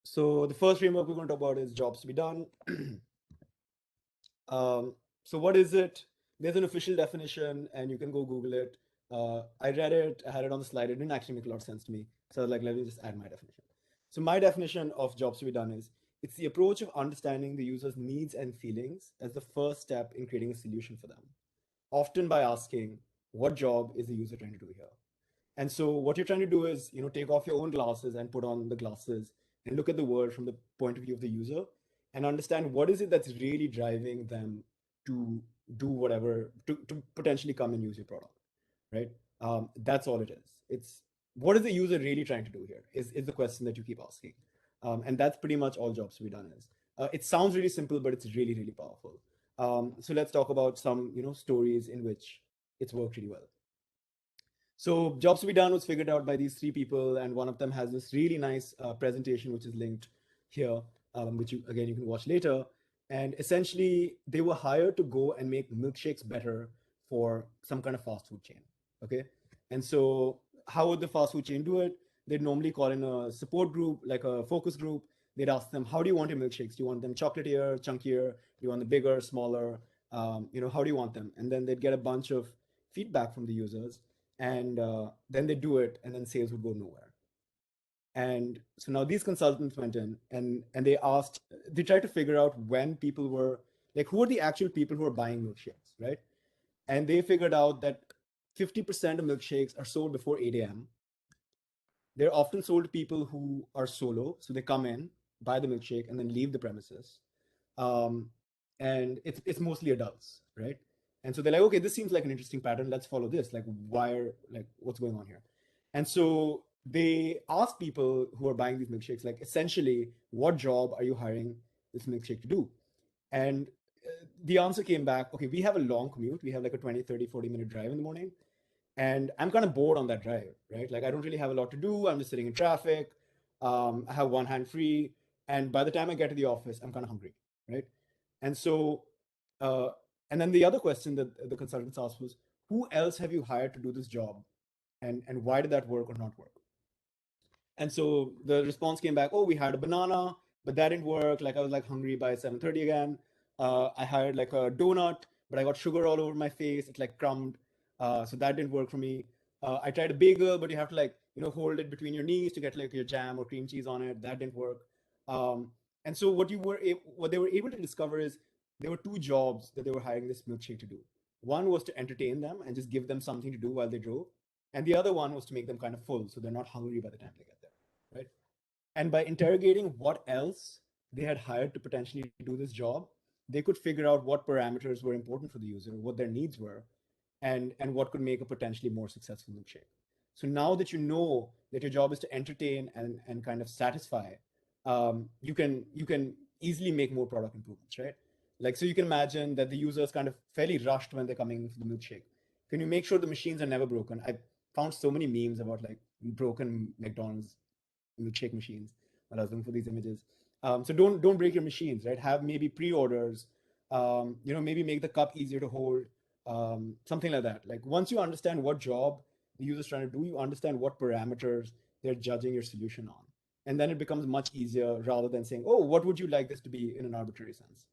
So the first framework we're going to talk about is jobs to be done. So what is it? There's an official definition, and you can go Google it. I read it. I had it on the slide. It didn't actually make a lot of sense to me. So I was like, let me just add my definition. So my definition of jobs to be done is it's the approach of understanding the user's needs and feelings as the first step in creating a solution for them. Often by asking, what job is the user trying to do here? And so what you're trying to do is, take off your own glasses and put on the glasses and look at the world from the point of view of the user and understand what is it that's really driving them to do whatever, to potentially come and use your product, right? That's all it is. It's what is the user really trying to do here is the question that you keep asking. And that's pretty much all jobs to be done is. It sounds really simple, but it's really, really powerful. So let's talk about some, stories in which it's worked really well. So Jobs to be Done was figured out by these three people, and one of them has this really nice presentation, which is linked here, which you can watch later. And essentially, they were hired to go and make milkshakes better for some kind of fast food chain. Okay, and so how would the fast food chain do it? They'd normally call in a support group, like a focus group. They'd ask them, "How do you want your milkshakes? Do you want them chocolatier, chunkier? Do you want them bigger, smaller? How do you want them?" And then they'd get a bunch of feedback from the users, and then they do it, and then sales would go nowhere. And so now these consultants went in and they tried to figure out when people were like, who are the actual people who are buying milkshakes, right? And they figured out that 50% of milkshakes are sold before 8 a.m. They're often sold to people who are solo, so they come in, buy the milkshake, and then leave the premises. um, and it's mostly adults, right? And so they're like, okay, this seems like an interesting pattern. Let's follow this. Like, what's going on here? And so they ask people who are buying these milkshakes, like, essentially, what job are you hiring this milkshake to do? And the answer came back, okay, we have a long commute. We have like a 20, 30, 40-minute drive in the morning. And I'm kind of bored on that drive, right? Like, I don't really have a lot to do. I'm just sitting in traffic. I have one hand free. And by the time I get to the office, I'm kind of hungry, right? And so, uh, and then the other question that the consultants asked was, who else have you hired to do this job? And why did that work or not work? And so the response came back, oh, we hired a banana, but that didn't work. Like, I was like hungry by 7:30 again. I hired like a donut, but I got sugar all over my face. It's like crumbed. So that didn't work for me. I tried a bagel, but you have to like, hold it between your knees to get like your jam or cream cheese on it. That didn't work. Um, and so what they were able to discover is there were two jobs that they were hiring this milkshake to do. One was to entertain them and just give them something to do while they drove. And the other one was to make them kind of full so they're not hungry by the time they get there, right? And by interrogating what else they had hired to potentially do this job, they could figure out what parameters were important for the user, what their needs were, and what could make a potentially more successful milkshake. So now that you know that your job is to entertain and kind of satisfy, you can easily make more product improvements, right? Like, so you can imagine that the user is kind of fairly rushed when they're coming for the milkshake. Can you make sure the machines are never broken? I found so many memes about like broken McDonald's milkshake machines while I was looking for these images. So don't break your machines, right? Have maybe pre-orders. Maybe make the cup easier to hold. Something like that. Like, once you understand what job the user's trying to do, you understand what parameters they're judging your solution on, and then it becomes much easier rather than saying, "Oh, what would you like this to be?" in an arbitrary sense.